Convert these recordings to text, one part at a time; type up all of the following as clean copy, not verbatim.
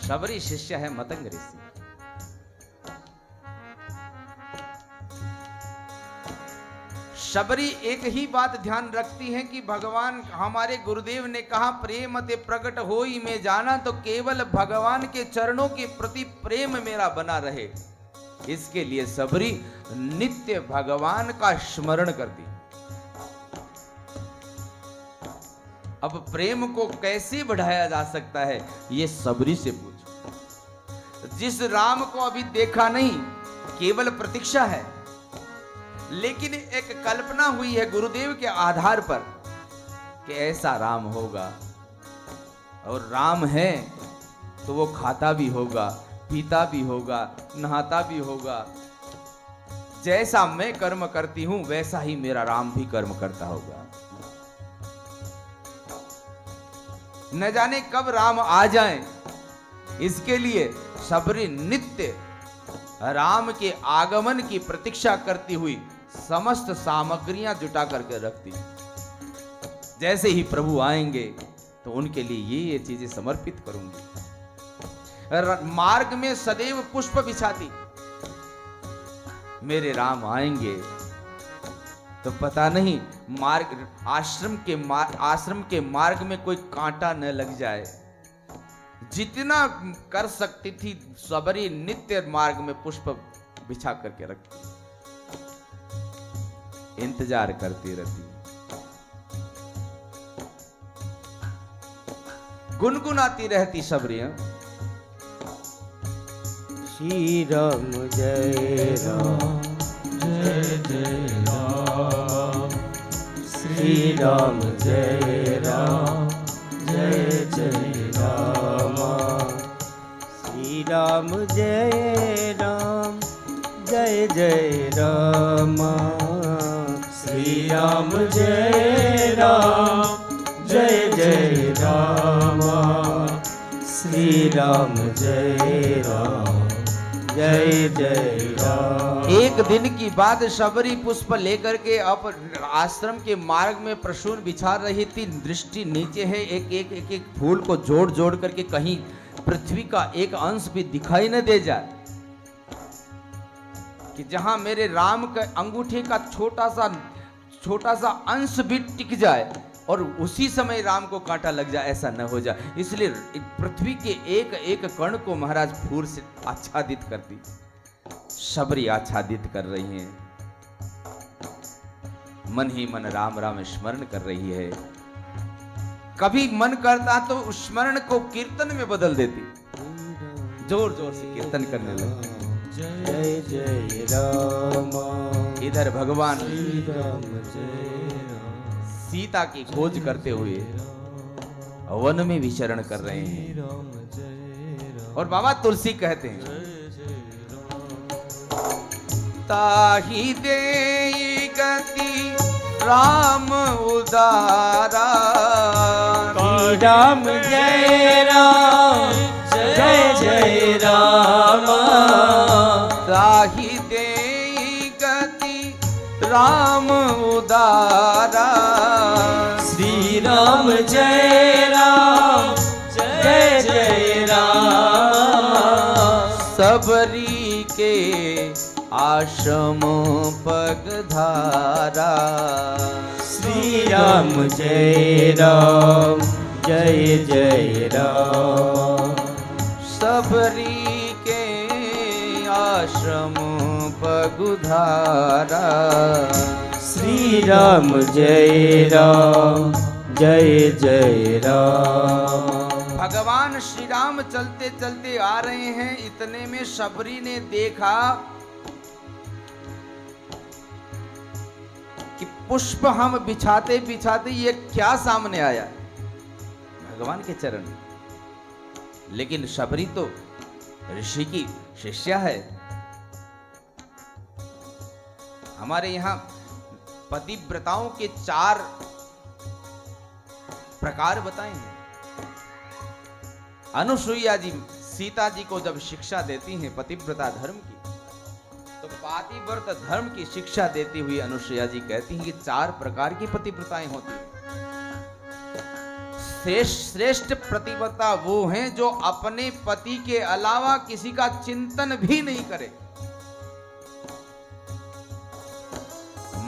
शबरी शिष्य है मतंग ऋषि। शबरी एक ही बात ध्यान रखती है कि भगवान, हमारे गुरुदेव ने कहा प्रेम ते प्रकट होई में जाना, तो केवल भगवान के चरणों के प्रति प्रेम मेरा बना रहे, इसके लिए शबरी नित्य भगवान का स्मरण करती। अब प्रेम को कैसे बढ़ाया जा सकता है, ये शबरी से पूछो। जिस राम को अभी देखा नहीं, केवल प्रतीक्षा है, लेकिन एक कल्पना हुई है गुरुदेव के आधार पर कि ऐसा राम होगा, और राम है तो वो खाता भी होगा, पीता भी होगा, नहाता भी होगा। जैसा मैं कर्म करती हूं वैसा ही मेरा राम भी कर्म करता होगा। न जाने कब राम आ जाएं, इसके लिए शबरी नित्य राम के आगमन की प्रतीक्षा करती हुई समस्त सामग्रियां जुटा करके रखती। जैसे ही प्रभु आएंगे तो उनके लिए ये चीजें समर्पित करूंगी। मार्ग में सदैव पुष्प बिछाती। मेरे राम आएंगे तो पता नहीं मार्ग, आश्रम के मार्ग में कोई कांटा न लग जाए। जितना कर सकती थी शबरी नित्य मार्ग में पुष्प बिछा करके रखती, इंतजार करती रहती, गुनगुनाती रहती शबरी। श्री राम जय राम जय जय राम, श्री राम जय राम जय जय राम, श्री राम जय राम जय जय राम, श्री राम जय राम जय जय राम, श्री राम जय राम जय जय राम। एक दिन की बात, शबरी पुष्प लेकर के अब आश्रम के मार्ग में प्रसून बिछा रही थी। दृष्टि नीचे है, एक फूल को जोड़ जोड़ करके कहीं पृथ्वी का एक अंश भी दिखाई न दे जाए, कि जहां मेरे राम के अंगूठे का छोटा सा अंश भी टिक जाए और उसी समय राम को कांटा लग जाए, ऐसा न हो जाए। इसलिए पृथ्वी के एक एक कण को महाराज फूल से आच्छादित करती। शबरी आच्छादित कर रही हैं, मन ही मन राम राम स्मरण कर रही है। कभी मन करता तो उस स्मरण को कीर्तन में बदल देती, जोर जोर से कीर्तन करने लगती। जय जय राम, इधर भगवान राम जय सीता की खोज करते हुए वन में विचरण कर रहे हैं। और बाबा तुलसी कहते हैं, ताहि दे गति राम उदारा, राम जय राम जय जय राम, ताहि दे गति राम उदारा, श्री राम जय राम जय जय राम, सबरी के आश्रम पगधारा, श्री राम जय राम जय जय राम, सबरी के आश्रम पगधारा, श्री राम जय राम जय जय राम। भगवान श्री राम चलते चलते आ रहे हैं। इतने में शबरी ने देखा कि पुष्प हम बिछाते बिछाते ये क्या सामने आया, भगवान के चरण। लेकिन शबरी तो ऋषि की शिष्या है। हमारे यहां पतिव्रताओं के 4 प्रकार बताए हैं। अनुसुईया जी सीता जी को जब शिक्षा देती हैं पतिव्रता धर्म की, तो पातिव्रत धर्म की शिक्षा देती हुई अनुसुईया जी कहती हैं कि 4 प्रकार की पतिव्रताएं होती हैं। श्रेष्ठ प्रतिव्रता वो हैं जो अपने पति के अलावा किसी का चिंतन भी नहीं करे।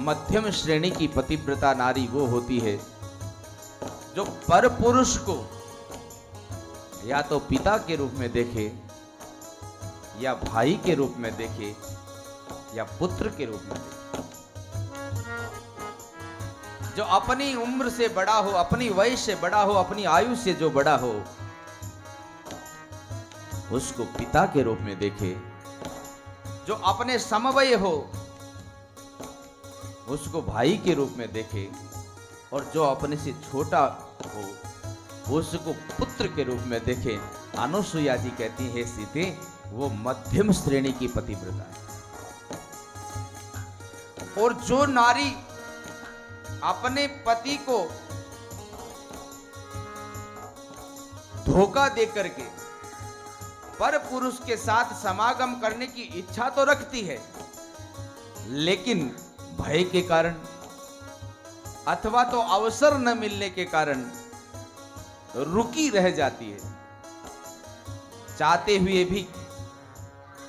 मध्यम श्रेणी की पतिव्रता नारी वो होती है जो पर पुरुष को या तो पिता के रूप में देखे, या भाई के रूप में देखे, या पुत्र के रूप में देखे। जो अपनी उम्र से बड़ा हो, अपनी वयस से बड़ा हो, अपनी आयु से जो बड़ा हो, उसको पिता के रूप में देखे। जो अपने समवय हो, उसको भाई के रूप में देखे। और जो अपने से छोटा हो, उसको पुत्र के रूप में देखे। अनुसुईया जी कहती है, सीते वो मध्यम श्रेणी की पतिव्रता है। और जो नारी अपने पति को धोखा देकर के पर पुरुष के साथ समागम करने की इच्छा तो रखती है, लेकिन भय के कारण अथवा तो अवसर न मिलने के कारण रुकी रह जाती है, चाहते हुए भी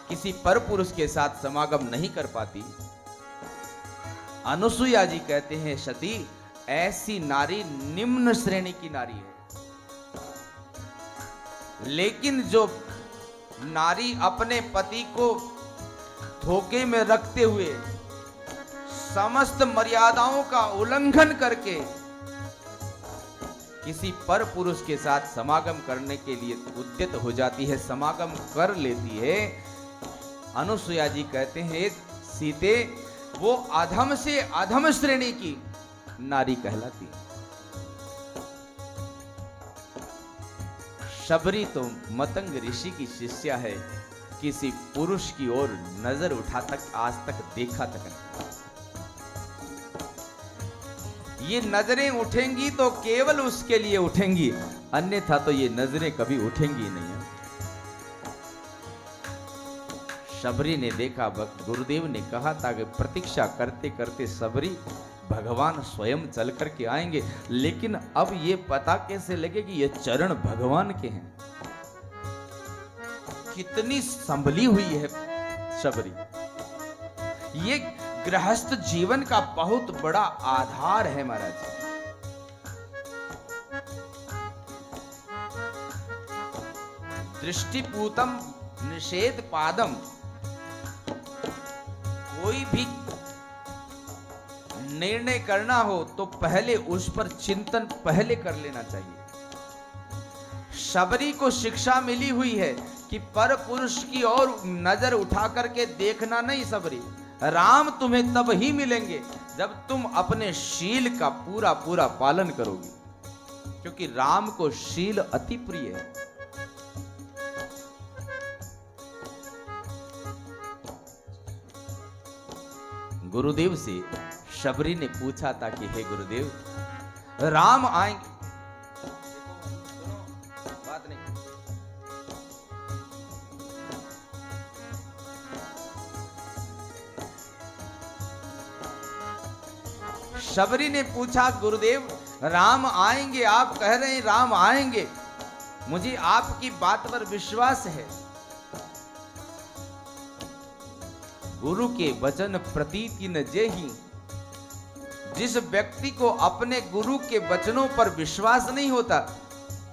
किसी पर पुरुष के साथ समागम नहीं कर पाती। अनुसुईया जी कहते हैं, सती ऐसी नारी निम्न श्रेणी की नारी है। लेकिन जो नारी अपने पति को धोखे में रखते हुए समस्त मर्यादाओं का उल्लंघन करके किसी पर पुरुष के साथ समागम करने के लिए उद्यत हो जाती है, समागम कर लेती है, अनुसुईया जी कहते हैं, सीते वो अधम से अधम श्रेणी की नारी कहलाती है। शबरी तो मतंग ऋषि की शिष्या है, किसी पुरुष की ओर नजर उठा तक आज तक देखा तक नहीं। ये नजरें उठेंगी तो केवल उसके लिए उठेंगी, अन्यथा तो ये नजरें कभी उठेंगी नहीं। शबरी ने देखा, गुरुदेव ने कहा था कि प्रतीक्षा करते करते शबरी भगवान स्वयं चल करके आएंगे, लेकिन अब ये पता कैसे लगे कि ये चरण भगवान के हैं। कितनी संभली हुई है शबरी। ये गृहस्थ जीवन का बहुत बड़ा आधार है महाराज। दृष्टिपूतम निषेध पादम, कोई भी निर्णय करना हो तो पहले उस पर चिंतन पहले कर लेना चाहिए। शबरी को शिक्षा मिली हुई है कि पर पुरुष की ओर नजर उठा करके देखना नहीं। शबरी, राम तुम्हें तब ही मिलेंगे जब तुम अपने शील का पूरा पूरा पालन करोगी, क्योंकि राम को शील अति प्रिय है। गुरुदेव से शबरी ने पूछा था कि हे गुरुदेव, राम आएंगे, बात नहीं, शबरी ने पूछा, गुरुदेव राम आएंगे, आप कह रहे हैं राम आएंगे, मुझे आपकी बात पर विश्वास है। गुरु के वचन प्रतीति न जेहि, जिस व्यक्ति को अपने गुरु के वचनों पर विश्वास नहीं होता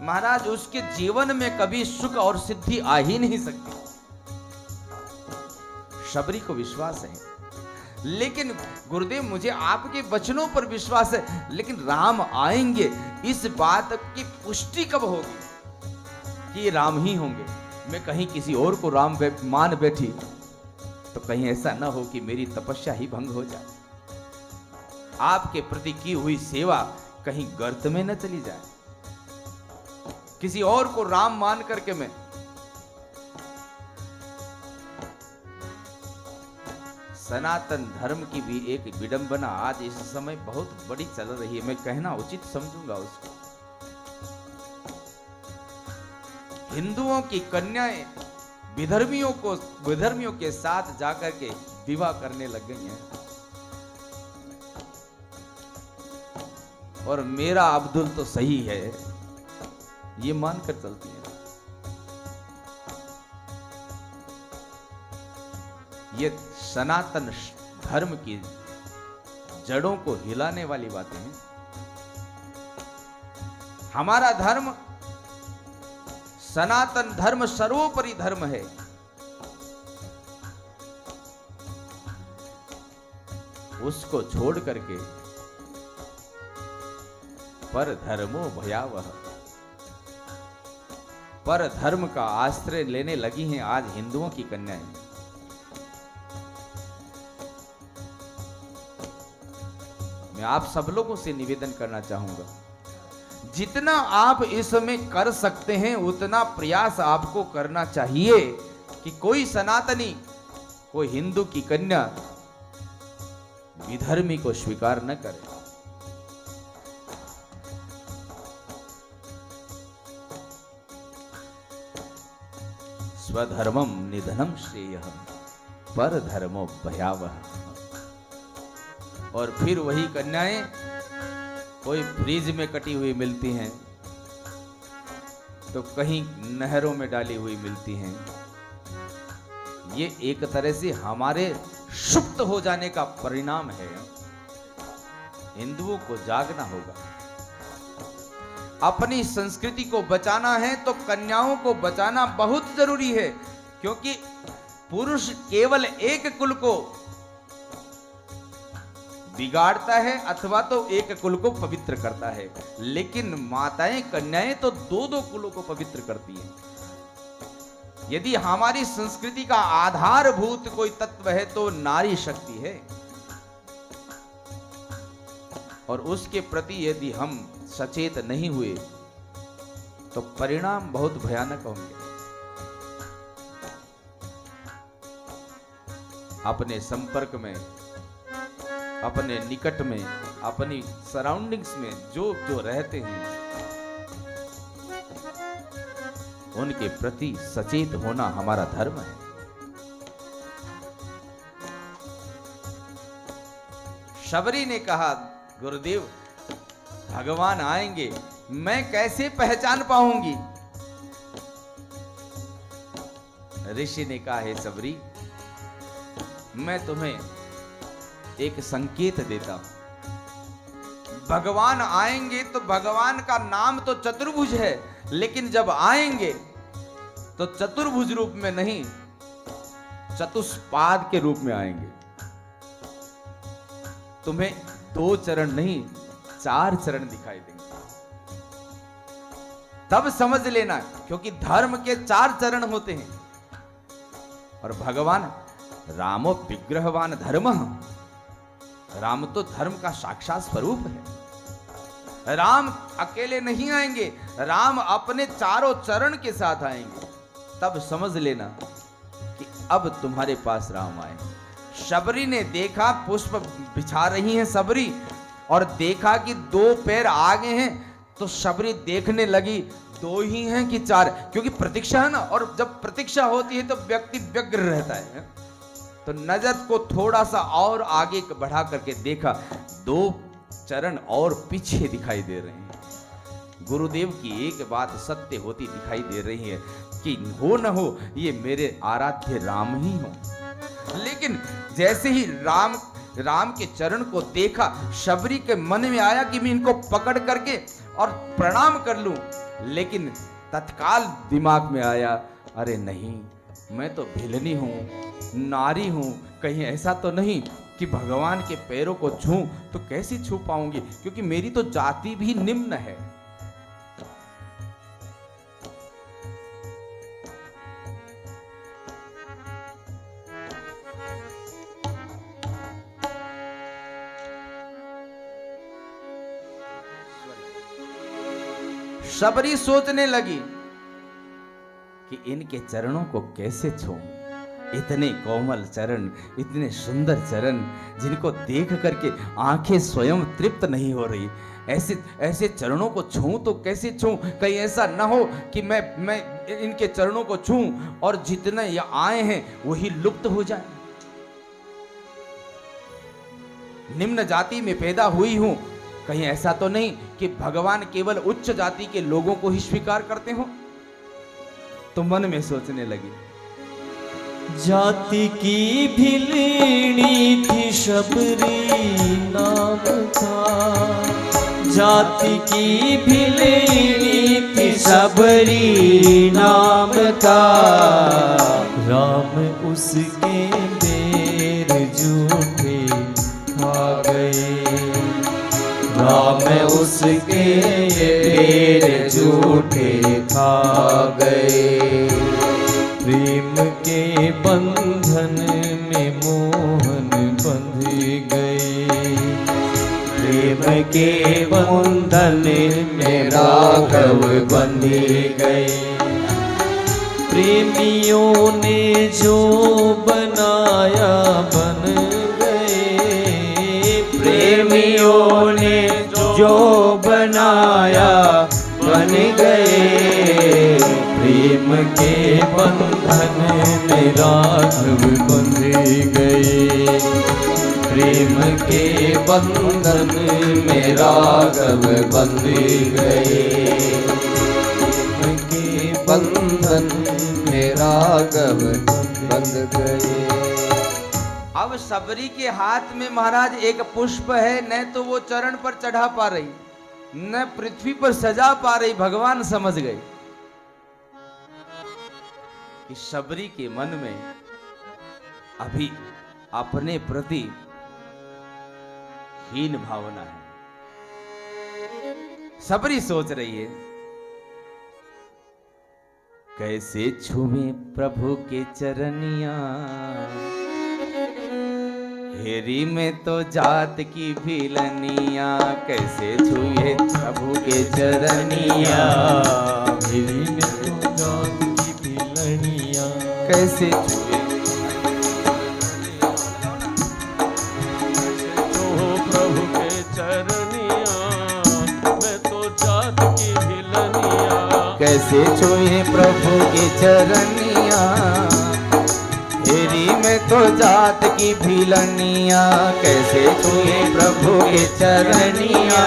महाराज, उसके जीवन में कभी सुख और सिद्धि आ ही नहीं सकती। शबरी को विश्वास है, लेकिन गुरुदेव मुझे आपके वचनों पर विश्वास है, लेकिन राम आएंगे, इस बात की पुष्टि कब होगी कि ये राम ही होंगे? मैं कहीं किसी और को राम मान बैठी तो कहीं ऐसा ना हो कि मेरी तपस्या ही भंग हो जाए, आपके प्रति की हुई सेवा कहीं गर्त में न चली जाए। किसी और को राम मान करके मैं सनातन धर्म की भी एक विडंबना आज इस समय बहुत बड़ी चल रही है, मैं कहना उचित समझूंगा उसको। हिंदुओं की कन्याएं विधर्मियों के साथ जाकर के विवाह करने लग गई हैं, और मेरा अब्दुल तो सही है, ये मानकर चलती हैं। ये सनातन धर्म की जड़ों को हिलाने वाली बातें हैं। हमारा धर्म, सनातन धर्म सर्वोपरि धर्म है। उसको छोड़ करके पर धर्मो भयावह, पर धर्म का आश्रय लेने लगी हैं आज हिंदुओं की कन्याएं। मैं आप सब लोगों से निवेदन करना चाहूंगा, जितना आप इसमें कर सकते हैं उतना प्रयास आपको करना चाहिए कि कोई सनातनी, कोई हिंदू की कन्या विधर्मी को स्वीकार न करे। स्वधर्मम निधनम श्रेयः पर धर्मो भयावह। और फिर वही कन्याएं कोई फ्रीज में कटी हुई मिलती हैं, तो कहीं नहरों में डाली हुई मिलती हैं। ये एक तरह से हमारे सुप्त हो जाने का परिणाम है। हिंदुओं को जागना होगा। अपनी संस्कृति को बचाना है तो कन्याओं को बचाना बहुत जरूरी है, क्योंकि पुरुष केवल एक कुल को बिगाड़ता है अथवा तो एक कुल को पवित्र करता है, लेकिन माताएं कन्याएं तो दो दो कुलों को पवित्र करती हैं। यदि हमारी संस्कृति का आधारभूत कोई तत्व है तो नारी शक्ति है, और उसके प्रति यदि हम सचेत नहीं हुए तो परिणाम बहुत भयानक होंगे। अपने संपर्क में, अपने निकट में, अपनी सराउंडिंग्स में जो जो रहते हैं उनके प्रति सचेत होना हमारा धर्म है। शबरी ने कहा, गुरुदेव भगवान आएंगे, मैं कैसे पहचान पाऊंगी? ऋषि ने कहा, हे शबरी, मैं तुम्हें एक संकेत देता हूं। भगवान आएंगे तो भगवान का नाम तो चतुर्भुज है, लेकिन जब आएंगे तो चतुर्भुज रूप में नहीं, चतुष्पाद के रूप में आएंगे। तुम्हें 2 चरण नहीं 4 चरण दिखाई देंगे। तब समझ लेना, क्योंकि धर्म के 4 चरण होते हैं। और भगवान रामो विग्रहवान धर्मः, राम तो धर्म का साक्षात स्वरूप है। राम अकेले नहीं आएंगे, राम अपने 4 चरण के साथ आएंगे। तब समझ लेना कि अब तुम्हारे पास राम आए। शबरी ने देखा पुष्प बिछा रही हैं शबरी, और देखा कि 2 पैर आगे हैं, तो शबरी देखने लगी 2 ही हैं कि 4, क्योंकि प्रतीक्षा है ना, और जब प्रतीक्षा होती है तो व्यक्ति व्यग्र रहता है। तो नजर को थोड़ा सा और आगे बढ़ा करके देखा, 2 चरण और पीछे दिखाई दे रहे हैं। गुरुदेव की एक बात सत्य होती दिखाई दे रही है कि हो न हो ये मेरे आराध्य राम ही हो। लेकिन जैसे ही राम के चरण को देखा, शबरी के मन में आया कि मैं इनको पकड़ करके और प्रणाम कर लूं, लेकिन तत्काल दिमाग में आया, अरे नहीं, मैं तो भिलनी हूं, नारी हूं, कहीं ऐसा तो नहीं कि भगवान के पैरों को छूं तो कैसे छू पाऊंगी, क्योंकि मेरी तो जाति भी निम्न है। शबरी सोचने लगी कि इनके चरणों को कैसे छूं। इतने कोमल चरण, इतने सुंदर चरण, जिनको देख करके आंखें स्वयं तृप्त नहीं हो रही, ऐसे चरणों को छूं तो कैसे छूं? कहीं ऐसा ना हो कि मैं इनके चरणों को छूं और जितने ये आए हैं वही लुप्त हो जाए। निम्न जाति में पैदा हुई हूं, कहीं ऐसा तो नहीं कि भगवान केवल उच्च जाति के लोगों को ही स्वीकार करते हो? तो मन में सोचने लगी, जाति की भी लेनी थी शबरी नाम था, जाति की भी लेनी थी शबरी नाम था। राम उसके बेर झूठे खा गए, राम उसके बेर झूठे खा गए। प्रेम के बंधन में मोहन बंध गए, प्रेम के बंधन में राघव बंध गए। प्रेमियों ने जो बनाया बन गए, प्रेमियों ने जो बनाया बन गए। प्रेम के बंधन में राघव बंध गए, प्रेम के बंधन में राघव बंध गए, प्रेम के बंधन में राघव बंध गए। अब सबरी के हाथ में महाराज एक पुष्प है, न तो वो चरण पर चढ़ा पा रही, न पृथ्वी पर सजा पा रही। भगवान समझ गए कि सबरी के मन में अभी अपने प्रति हीन भावना है। सबरी सोच रही है, कैसे छुए प्रभु के चरनिया, हेरी में तो जात की भिलनिया। कैसे छुए प्रभु के चरनिया, हेरी में तो जात की भिलनिया। कैसे छुए प्रभु के चरनिया, मैं तो जात की भिलनिया। कैसे छुए प्रभु के चरनिया, हेरी में तो जात की भिलनिया। कैसे छुए प्रभु के चरनिया,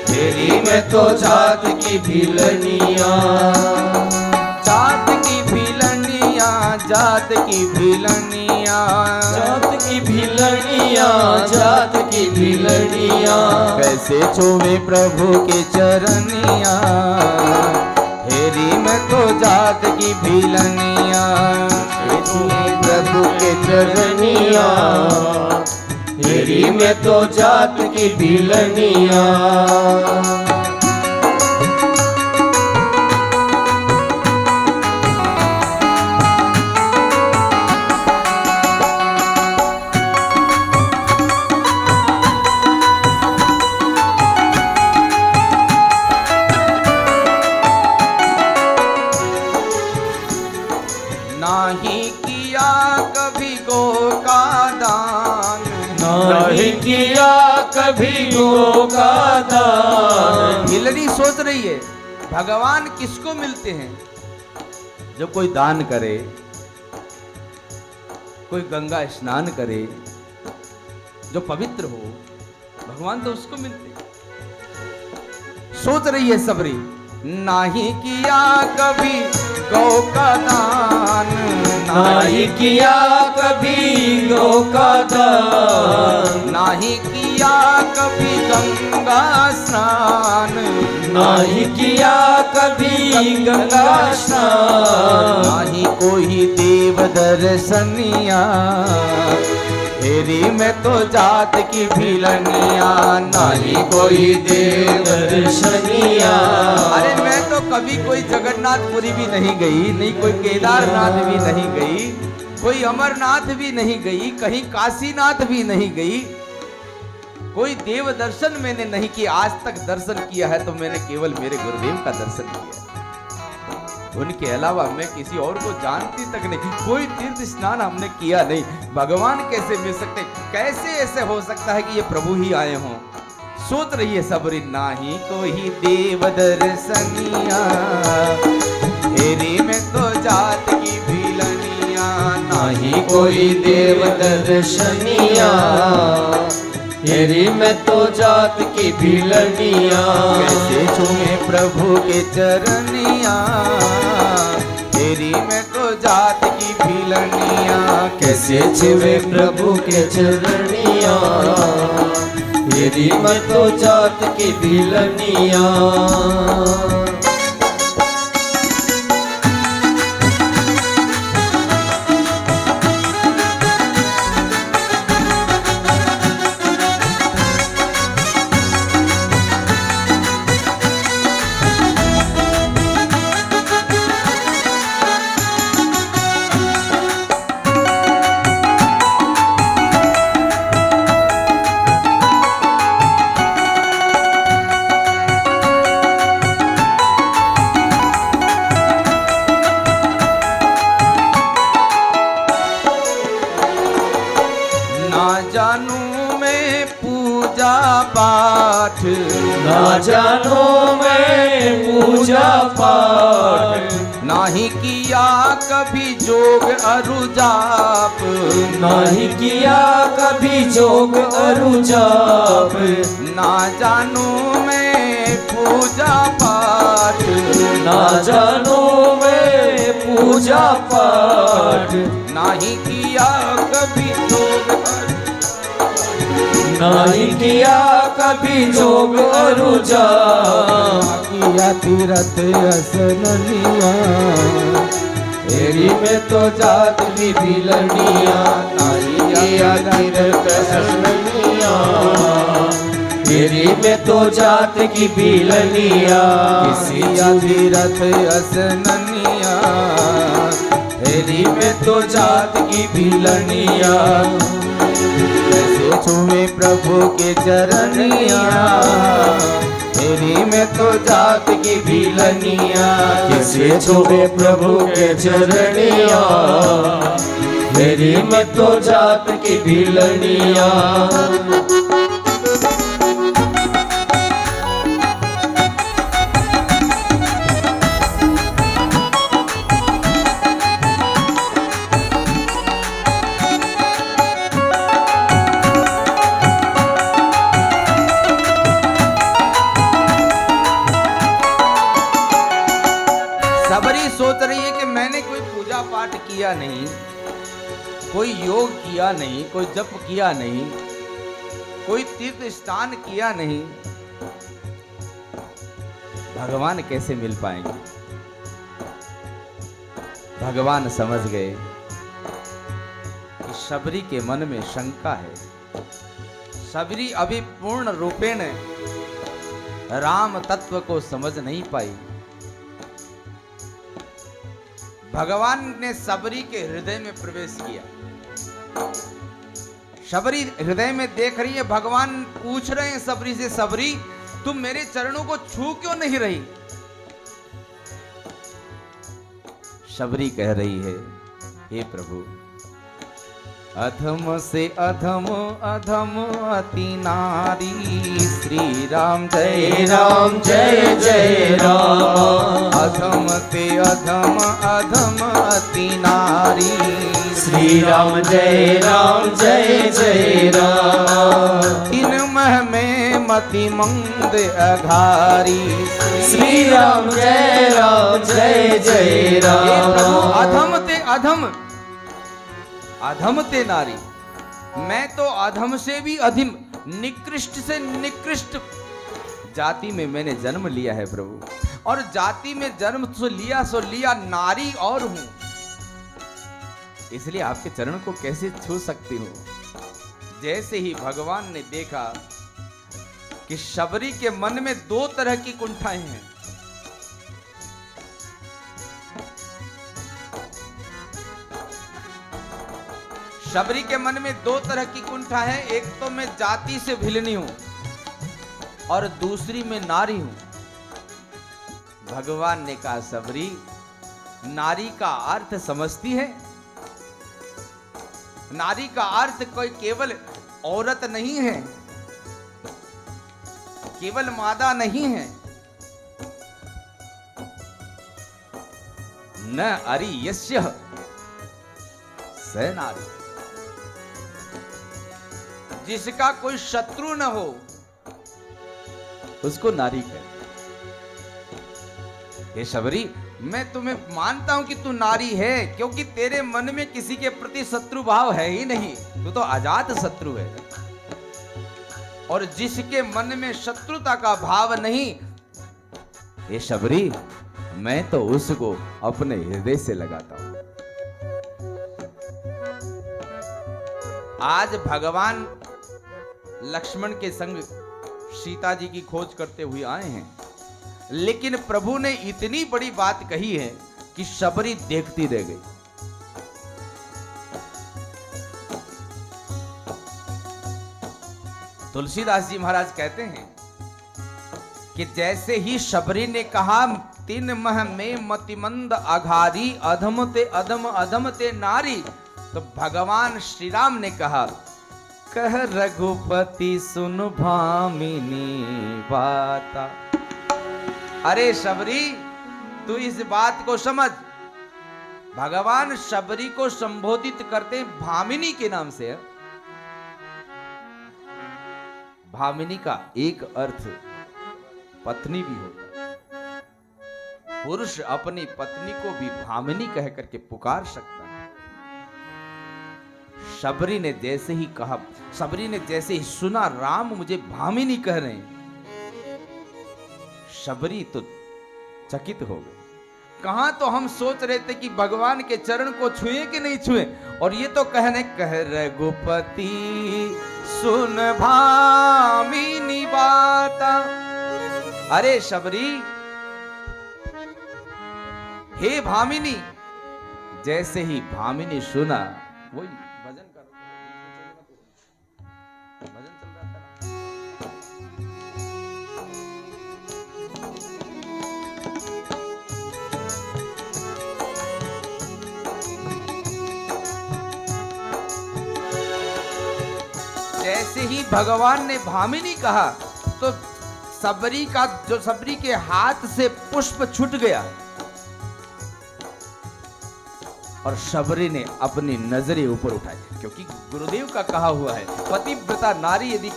हेरी में तो जात की भिलनिया। जात की भिलनिया, जात की भिलनिया, जात की भिलनिया, जात की भिलनिया। कैसे छुए प्रभु के चरनिया, हेरी में तो जात की भिलनिया। प्रभु के चरनिया, हेरी में तो जात की भिलनिया। नाही किया कभी गो का दान, नहीं किया कभी गो का दान। हिलनी सोच रही है, भगवान किसको मिलते हैं? जो कोई दान करे, कोई गंगा स्नान करे, जो पवित्र हो, भगवान तो उसको मिलते हैं। सोच रही है सबरी, नहीं किया कभी गौ का दान, नहीं किया कभी गौ का दान। नहीं किया कभी गंगा स्नान, नहीं किया कभी गंगा स्नान। नहीं कोई देव दर्शनिया, हेरी में तो जात की भिलनिया। नहीं कोई देव दर्शनिया। अरे मैं तो कभी कोई जगन्नाथपुरी भी नहीं गई, नहीं कोई केदारनाथ भी नहीं गई, कोई अमरनाथ भी नहीं गई, कहीं काशीनाथ भी नहीं गई, कोई देव दर्शन मैंने नहीं किया। आज तक दर्शन किया है तो मैंने केवल मेरे गुरुदेव का दर्शन किया, उनके अलावा मैं किसी और को जानती तक नहीं। कोई तीर्थ स्नान हमने किया नहीं। भगवान कैसे मिल सकते? कैसे ऐसे हो सकता है कि ये प्रभु ही आए हों? सोच रही है सबरी, नाही कोई देव दर्शनिया, हेरी में तो जात की भिलनिया। नहीं कोई देव दर्शनिया, तेरी मैं तो जात की भिलनिया, कैसे छूए प्रभु के चरनिया, तेरी मैं तो जात की भिलनिया, कैसे छुए प्रभु के चरणिया, तेरी मैं तो जात की भिलनिया। पाठ, ना जानो मैं पूजा पाठ, नाही किया कभी जोग अरु जाप, नाही किया कभी जोग अरु जाप, ना जानू मैं पूजा पाठ, ना जानो मैं पूजा पाठ, नाही किया कभी जोग नहीं किया कभी जोग अरु जाप, किया तीरथ असनिया, तेरी में तो जात की भिलनिया, नहीं किया तीरथ असनिया, तेरी में तो जात की भिलनिया, किया तीरथ असनिया, तेरी में तो जात की भिलनिया। कैसे छूए प्रभु के चरनिया, तेरी में तो जात की भिलनिया, कैसे छुए प्रभु के चरणिया, तेरी में तो जात की भिलनिया। सोच रही है कि मैंने कोई पूजा पाठ किया नहीं, कोई योग किया नहीं, कोई जप किया नहीं, कोई तीर्थ स्नान किया नहीं, भगवान कैसे मिल पाएंगे। भगवान समझ गए कि शबरी के मन में शंका है। शबरी अभी पूर्ण रूपेण राम तत्व को समझ नहीं पाई। भगवान ने शबरी के हृदय में प्रवेश किया। शबरी हृदय में देख रही है, भगवान पूछ रहे हैं शबरी से, शबरी तुम मेरे चरणों को छू क्यों नहीं रही। शबरी कह रही है, हे प्रभु, अधम से अधम अधम अति नारी, श्री राम जय राम जय जय राम। अधम से अधम अधम अति नारी, श्री राम जय जय राम। इन मह में मति मंद अघारी, श्री राम जय जय राम। अधम ते अधम, अधम ते नारी, मैं तो अधम से भी अधम, निकृष्ट से निकृष्ट जाति में मैंने जन्म लिया है प्रभु, और जाति में जन्म सो लिया नारी और हूं, इसलिए आपके चरण को कैसे छू सकती हूं। जैसे ही भगवान ने देखा कि शबरी के मन में दो तरह की कुंठाएं हैं, शबरी के मन में दो तरह की कुंठा है, एक तो मैं जाति से भिलनी हूं और दूसरी में नारी हूं। भगवान ने कहा, शबरी नारी का अर्थ समझती है? नारी का अर्थ कोई केवल औरत नहीं है, केवल मादा नहीं है। न अरि यस्य स नारी। जिसका कोई शत्रु न हो उसको नारी कहते। हे शबरी, मैं तुम्हें मानता हूं कि तू नारी है, क्योंकि तेरे मन में किसी के प्रति शत्रु भाव है ही नहीं, तू तो अजात शत्रु है। और जिसके मन में शत्रुता का भाव नहीं, हे शबरी, मैं तो उसको अपने हृदय से लगाता हूं। आज भगवान लक्ष्मण के संग सीता जी की खोज करते हुए आए हैं, लेकिन प्रभु ने इतनी बड़ी बात कही है कि शबरी देखती रह गई। तुलसीदास जी महाराज कहते हैं कि जैसे ही शबरी ने कहा, 3 मह में मतिमंद अघारी, अधम ते अधम अधम ते नारी, तो भगवान श्री राम ने कहा, कह रघुपति सुन भामिनी बाता। अरे शबरी, तू इस बात को समझ, भगवान शबरी को संबोधित करते भामिनी के नाम से है। भामिनी का एक अर्थ पत्नी भी होता है। पुरुष अपनी पत्नी को भी भामिनी कह करके पुकार सकता है। शबरी ने जैसे ही कहा, शबरी ने जैसे ही सुना राम मुझे भामिनी कह रहे हैं, शबरी तो चकित हो गई। कहां तो हम सोच रहे थे कि भगवान के चरण को छुए कि नहीं छुए, और ये तो कहने, कह रघुपति सुन भामिनी बाता। अरे शबरी, हे भामिनी, जैसे ही भामिनी सुना, वही भजन कर, भजन चल रहा था। जैसे ही भगवान ने भामिनी कहा, तो शबरी का, जो शबरी के हाथ से पुष्प छूट गया, और शबरी ने अपनी नजरें ऊपर उठाई, क्योंकि गुरुदेव का कहा हुआ है, पतिव्रता नारी यदि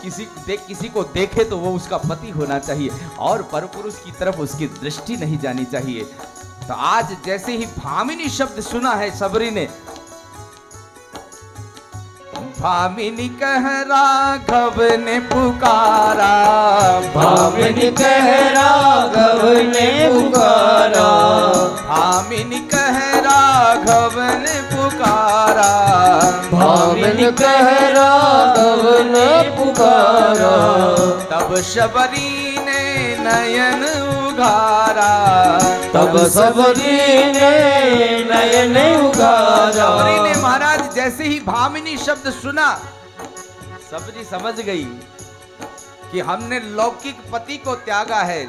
किसी को देखे तो वो उसका पति होना चाहिए, और परपुरुष की तरफ उसकी दृष्टि नहीं जानी चाहिए। तो आज जैसे ही भामिनी शब्द सुना है शबरी ने, भामिनी कह राघव ने पुकारा, भामिनी कह राघव ने पुकारा, भामिनी कह राघव ने पुकारा, भामिनी कह राघव ने पुकारा। तब शबरी ने नयन उघारा, तब शबरी ने नयन उघारा। शबरी ने महाराज जैसे ही भामिनी शब्द सुना, शबरी समझ गई कि हमने लौकिक पति को त्यागा है,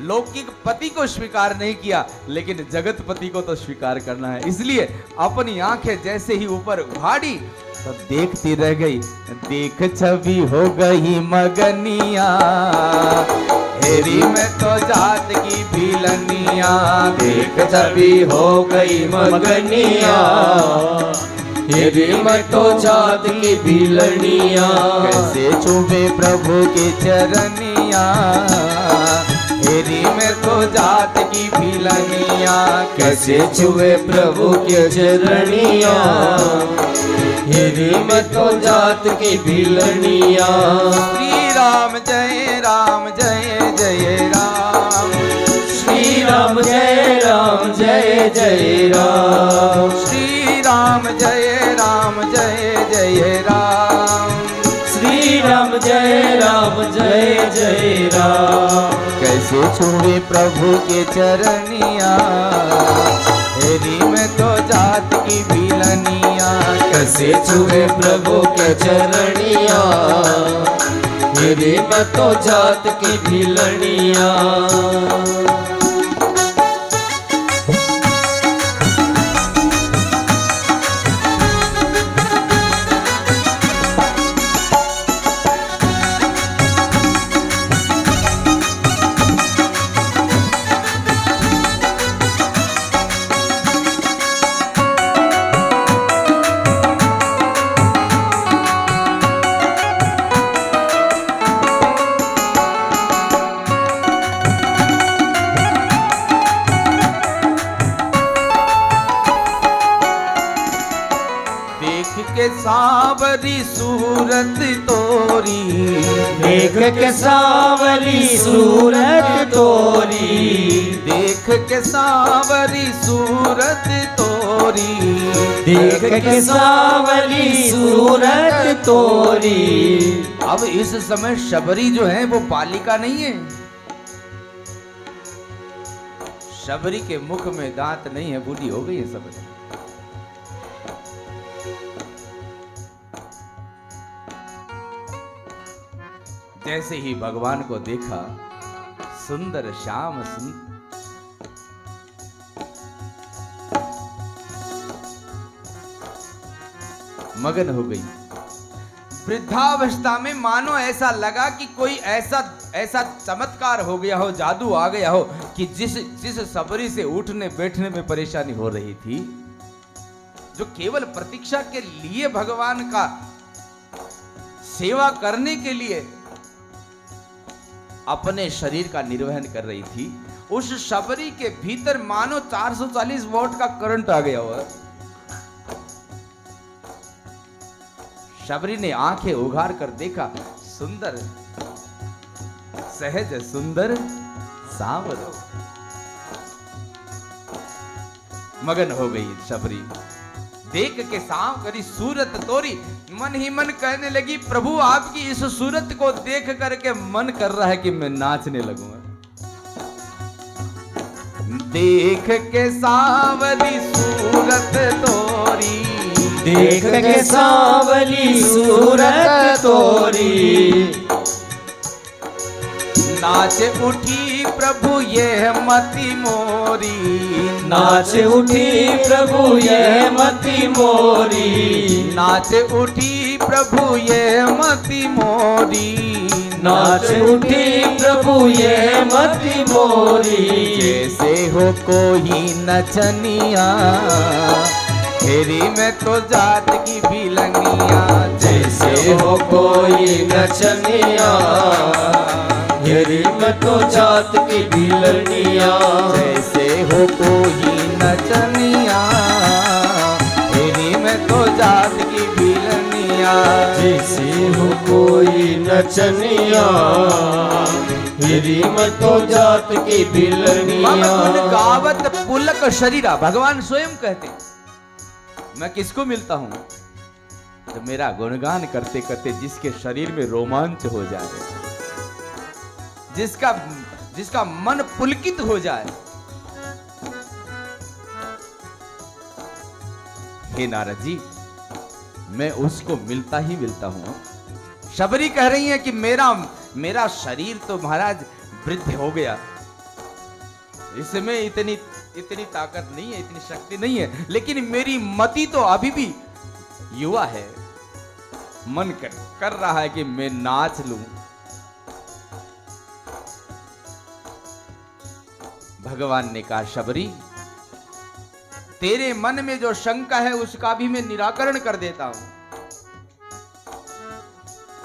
लौकिक पति को स्वीकार नहीं किया, लेकिन जगत पति को तो स्वीकार करना है। इसलिए अपनी आंखें जैसे ही ऊपर उठाड़ी, तो देखती रह गई, देख छवि हो गई मगनिया, हेरी में तो जात की भिलनिया, देख छवि हो गई मगनिया, हेरी में तो जात की भिलनिया। कैसे छुपे प्रभु के चरनिया, हेरी में तो जात की भिलनिया, कैसे छुए प्रभु के चरनिया, हेरी में तो जात की भिलनिया। श्री राम जय राम जय जय राम, श्री राम जय राम जय जय राम, श्री राम जय राम जय जय राम, श्री राम जय राम जय जय राम। कैसे छुए प्रभु के चरनिया, हेरी में तो जात की भिलनिया, कैसे छुए प्रभु के चरनिया, हेरी में तो जात की भिलनिया। के सावरी सूरत तोरी, देख के सावरी सूरत तोरी, देख के सावरी सूरत तोरी, देख के सावरी सूरत तोरी। अब इस समय शबरी जो है वो बालिका नहीं है। शबरी के मुख में दांत नहीं है, बूढ़ी हो गई है शबरी। जैसे ही भगवान को देखा, सुंदर श्याम मगन हो गई। वृद्धावस्था में मानो ऐसा लगा कि कोई ऐसा चमत्कार हो गया हो, जादू आ गया हो कि जिस सबरी से उठने बैठने में परेशानी हो रही थी, जो केवल प्रतीक्षा के लिए भगवान का सेवा करने के लिए अपने शरीर का निर्वहन कर रही थी, उस शबरी के भीतर मानो 440 वोल्ट का करंट आ गया हुआ। शबरी ने आंखें उघाड़ कर देखा, सुंदर सहज सुंदर सांवर। मगन हो गई शबरी, देख के सांवरी सूरत तोरी। मन ही मन कहने लगी, प्रभु आपकी इस सूरत को देख करके मन कर रहा है कि मैं नाचने लगूंगा। देख के सांवरी सूरत तोरी, देख के सावली सूरत तोरी, नाच उठी प्रभु ये मति मोरी, नाच उठी प्रभु ये मति मोरी, नाच उठी प्रभु ये मति मोरी, नाच उठी प्रभु ये मति मोरी। जैसे हो कोई नचनिया, फेरी में तो जात की भिलंगिया। जैसे हो कोई नचनिया, फेरी में तो जात की भिलनिया। जैसे हो कोई नचनिया, फेरी में तो जात की भिलनिया। जैसे हो कोई नचनिया, फेरी में तो जात की भिलनिया। मम गुण गावत पुलक शरीरा, भगवान स्वयं कहते, मैं किसको मिलता हूं? तो मेरा गुणगान करते करते जिसके शरीर में रोमांच हो जाए, जिसका मन पुलकित हो जाए। हे नारद जी, मैं उसको मिलता ही मिलता हूं। शबरी कह रही है कि मेरा शरीर तो महाराज वृद्ध हो गया, इसमें इतनी ताकत नहीं है, इतनी शक्ति नहीं है, लेकिन मेरी मति तो अभी भी युवा है। मन कर रहा है कि मैं नाच लूं। भगवान ने कहा, शबरी तेरे मन में जो शंका है उसका भी मैं निराकरण कर देता हूं।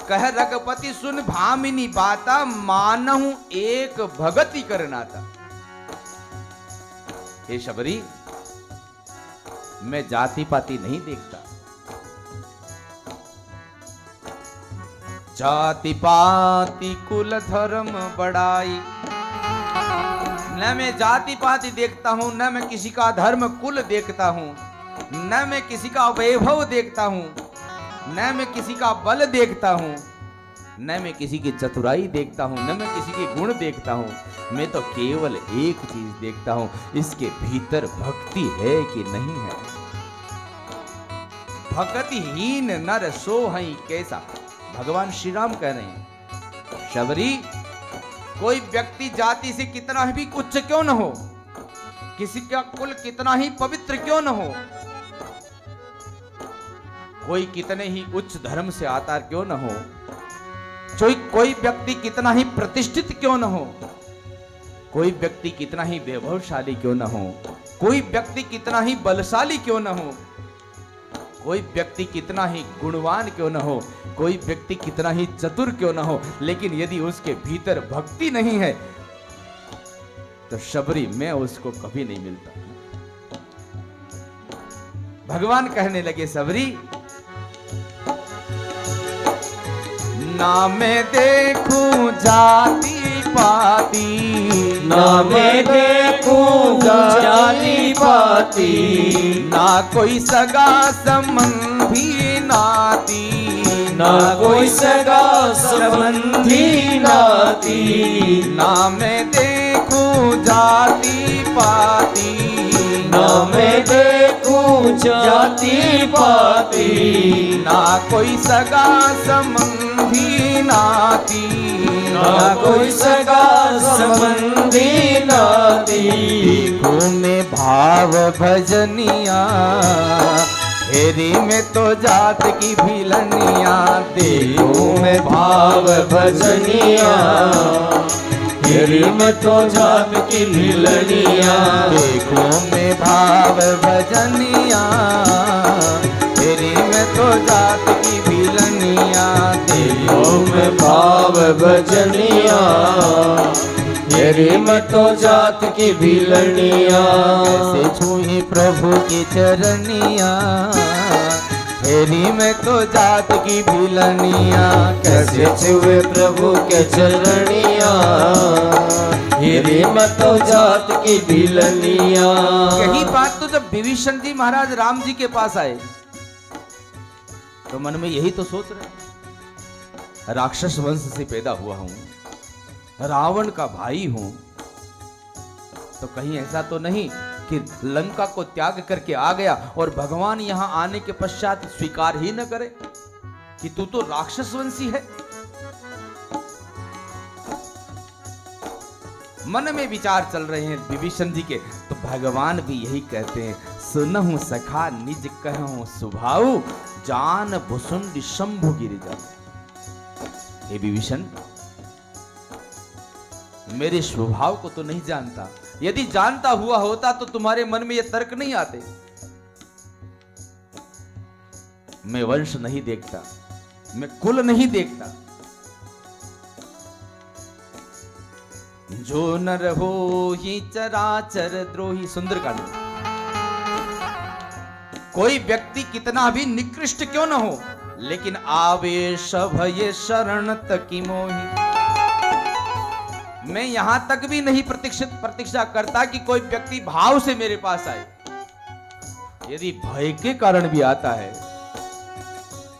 कह रघुपति सुन भामिनी बाता, मानहु एक भगति करना था। हे शबरी, मैं जाति पाति नहीं देखता। जाति पाति कुल धर्म बढ़ाई, न मैं जाति पाति देखता हूं, न मैं किसी का धर्म कुल देखता हूं, न मैं किसी का वैभव देखता हूं, न मैं किसी का बल देखता हूं, न मैं किसी की चतुराई देखता हूं, न मैं किसी के गुण देखता हूं। मैं तो केवल एक चीज देखता हूं, इसके भीतर भक्ति है कि नहीं है। भक्तिहीन नर सोहई कैसा, भगवान श्री राम कह रहे हैं। शबरी, कोई व्यक्ति जाति से कितना भी उच्च क्यों न हो, किसी का कुल कितना ही पवित्र क्यों न हो, कोई कितने ही उच्च धर्म से आता क्यों न हो, कोई व्यक्ति कितना ही प्रतिष्ठित क्यों न हो, कोई व्यक्ति कितना ही वैभवशाली क्यों न हो, कोई व्यक्ति कितना ही बलशाली क्यों न हो, कोई व्यक्ति कितना ही गुणवान क्यों न हो, कोई व्यक्ति कितना ही चतुर क्यों न हो, लेकिन यदि उसके भीतर भक्ति नहीं है तो शबरी मैं उसको कभी नहीं मिलता। भगवान कहने लगे, शबरी ना मैं देखूं जाति पाती, ना मैं देखूं जाति पाती, ना कोई सगा संबंधी नाती, ना कोई सगा संबंधी नाती, ना मैं देखूं जाति पाती, ना मैं देखूं जाति पाती, ना कोई सगा संबंधी नाती, ना कोई सगा संबंधी नाती। घूमे भाव भजनिया, हेरी में तो जात की भिलनिया, देखूं मैं भाव भजनिया, हेरी में तो जात की भिलनिया, देखूं मैं भाव भजनिया, हेरी में तो जात की भिलनिया, देखूं मैं भाव भजनिया, हेरी में तो जात की भिलनिया। कैसे छुई प्रभु की चरनिया, हेरी में तो जात की भिलनिया, कैसे छुए प्रभु के चरणिया, हेरी में तो जात की भिलनिया। यही बात तो जब विभीषण जी महाराज राम जी के पास आए तो मन में यही तो सोच रहे, राक्षस वंश से पैदा हुआ हूं, रावण का भाई हूं, तो कहीं ऐसा तो नहीं कि लंका को त्याग करके आ गया और भगवान यहां आने के पश्चात स्वीकार ही न करे कि तू तो राक्षस वंशी है। मन में विचार चल रहे हैं विभीषण जी के, तो भगवान भी यही कहते हैं, सुनहु सखा निज कहूं सुभाऊ, जान भुसुंड शंभु गिरिजा। हे विभीषण, मेरे स्वभाव को तो नहीं जानता, यदि जानता हुआ होता तो तुम्हारे मन में ये तर्क नहीं आते। मैं वंश नहीं देखता, मैं कुल नहीं देखता, जो नर हो ही चराचर द्रोही। सुंदरकांड, कोई व्यक्ति कितना भी निकृष्ट क्यों न हो, लेकिन आवेश भय शरण तकी मोही। मैं यहां तक भी नहीं प्रतीक्षा करता कि कोई व्यक्ति भाव से मेरे पास आए, यदि भय के कारण भी आता है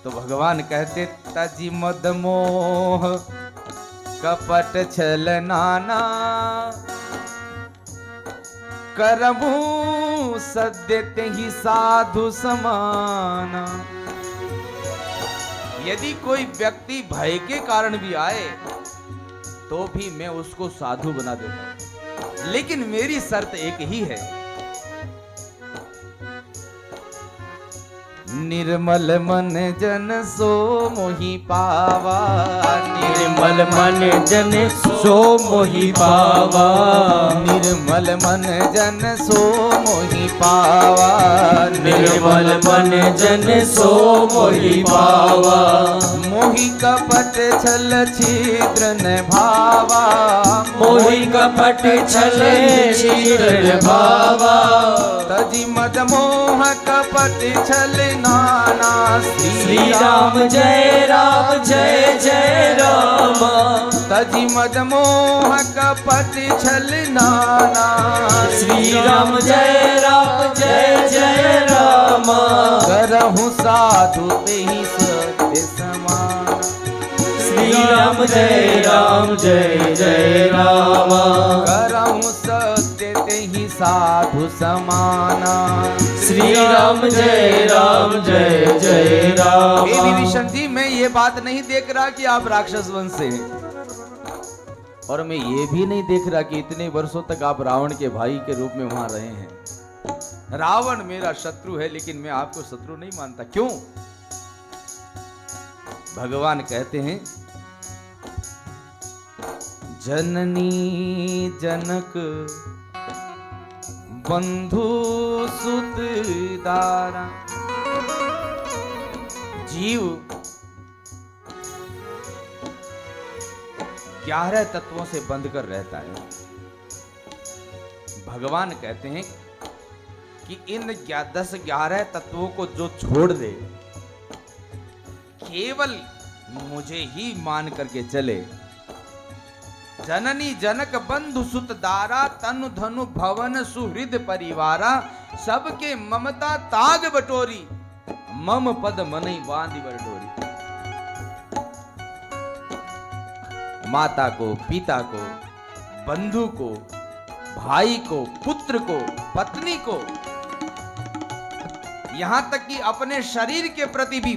तो भगवान कहते, तजी मद मोह कपट छल नाना, करमू सद्यते ही साधु समाना। यदि कोई व्यक्ति भय के कारण भी आए तो भी मैं उसको साधु बना देता हूं, लेकिन मेरी शर्त एक ही है, निर्मल मन जन सो मोहि पावा, निर्मल मन जन सो मोहि पावा, निर्मल मन जन सो मोहि पावा, निर्मल मन जन सो मोहि पावा, मोहि कपट छल छिद्र न भावा, मोहि कपट छल छिद्र भावा, तजी मद मोह कपट छल नाना। श्री राम जय राम जय जय राम, तजी मद मोह कपट छल नाना। श्री राम जय जय राम, करहु साधु तेहि सत्य समान। श्री राम जय जय राम, करहु सत्य तेहि साधु समाना। श्री राम जय जय राम। हे विभीषण जी, मैं ये बात नहीं देख रहा कि आप राक्षस वंश से हैं, और मैं ये भी नहीं देख रहा कि इतने वर्षों तक आप रावण के भाई के रूप में वहां रहे हैं। रावण मेरा शत्रु है, लेकिन मैं आपको शत्रु नहीं मानता। क्यों? भगवान कहते हैं, जननी जनक बंधु सुत दारा। जीव 11 तत्वों से बंध कर रहता है। भगवान कहते हैं कि इन 10-11 तत्वों को जो छोड़ दे, केवल मुझे ही मान करके चले। जननी जनक बंधु सुत दारा, तनु धनु भवन सुहृद परिवारा, सबके ममता ताग बटोरी, मम पद मनई बांधि बर डोरी। माता को, पिता को, बंधु को, भाई को, पुत्र को, पत्नी को, यहां तक कि अपने शरीर के प्रति भी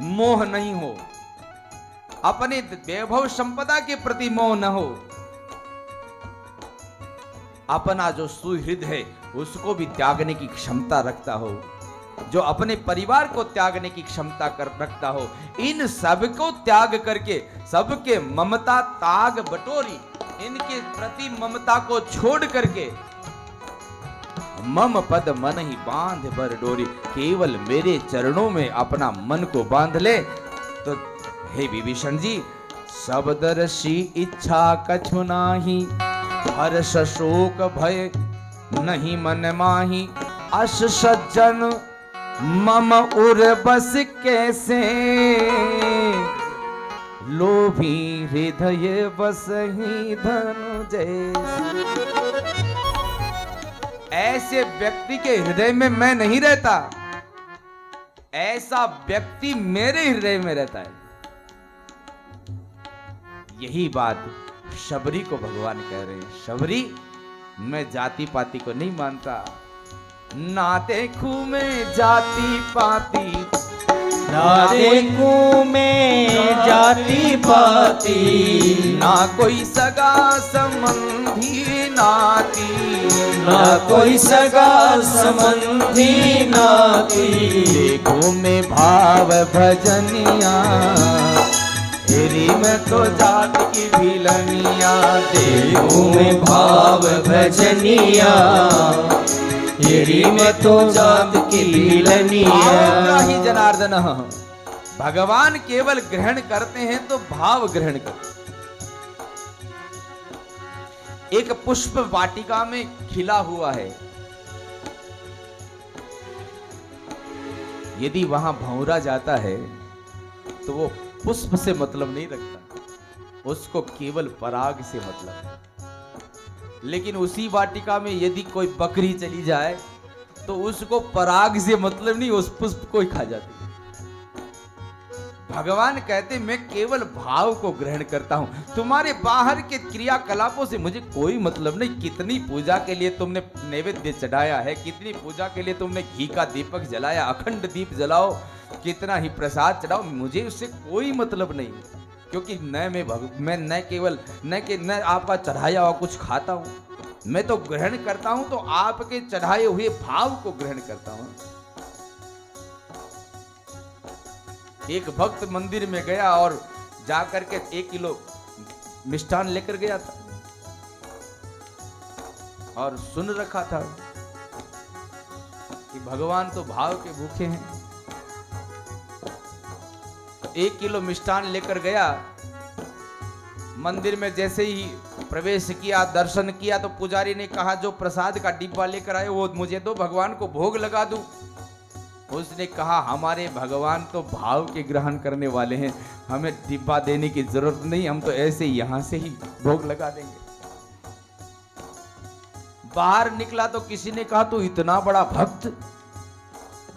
मोह नहीं हो, अपने वैभव संपदा के प्रति मोह न हो, अपना जो सुहृद है उसको भी त्यागने की क्षमता रखता हो, जो अपने परिवार को त्यागने की क्षमता रखता हो, इन सब को त्याग करके सबके ममता ताग बटोरी, इनके प्रति ममता को छोड़ करके मम पद मन ही बांध बर डोरी, केवल मेरे चरणों में अपना मन को बांध ले। तो हे विभीषण जी, सबदर्शी इच्छा कछु नाही, हर्ष शोक भय नहीं मन माही, अस सज्जन मम उर बस कैसे, लोभी हृदय बसहि धनु जैसे। ऐसे व्यक्ति के हृदय में मैं नहीं रहता, ऐसा व्यक्ति मेरे हृदय में रहता है। यही बात शबरी को भगवान कह रहे हैं। शबरी, मैं जाति पाति को नहीं मानता, ना देखूं मैं जाति पाति, ना देखूं मैं जाति पाति, ना कोई सगा संबंधी नाती, ना कोई सगा संबंधी नाती, देखूं मैं भाव भजनिया, तेरी मैं तो जात की भिलनिया, देखूं मैं भाव भजनिया, तेरी मैं तो जात की भिलनिया। ही जनार्दन, भगवान केवल ग्रहण करते हैं तो भाव ग्रहण करते। एक पुष्प वाटिका में खिला हुआ है, यदि वहां भंवरा जाता है तो वो पुष्प से मतलब नहीं रखता, उसको केवल पराग से मतलब है। लेकिन उसी वाटिका में यदि कोई बकरी चली जाए तो उसको पराग से मतलब नहीं, उस पुष्प को ही खा जाती है। भगवान कहते मैं केवल भाव को ग्रहण करता हूं, तुम्हारे बाहर के क्रियाकलापों से मुझे कोई मतलब नहीं। कितनी पूजा के लिए तुमने नैवेद्य चढ़ाया है, कितनी पूजा के लिए तुमने घी का दीपक जलाया, अखंड दीप जलाओ, कितना ही प्रसाद चढ़ाओ, मुझे उससे कोई मतलब नहीं। क्योंकि मैं न आपका चढ़ाया हुआ कुछ खाता हूं, मैं तो ग्रहण करता हूं तो आपके चढ़ाए हुए भाव को ग्रहण करता हूं। एक भक्त मंदिर में गया और जाकर के 1 किलो मिष्ठान लेकर गया था और सुन रखा था कि भगवान तो भाव के भूखे हैं। 1 किलो मिष्ठान लेकर गया, मंदिर में जैसे ही प्रवेश किया, दर्शन किया तो पुजारी ने कहा जो प्रसाद का डिब्बा लेकर आए वो मुझे दो, भगवान को भोग लगा दूं। उसने कहा हमारे भगवान तो भाव के ग्रहण करने वाले हैं, हमें डिब्बा देने की जरूरत नहीं, हम तो ऐसे यहां से ही भोग लगा देंगे। बाहर निकला तो किसी ने कहा तू इतना बड़ा भक्त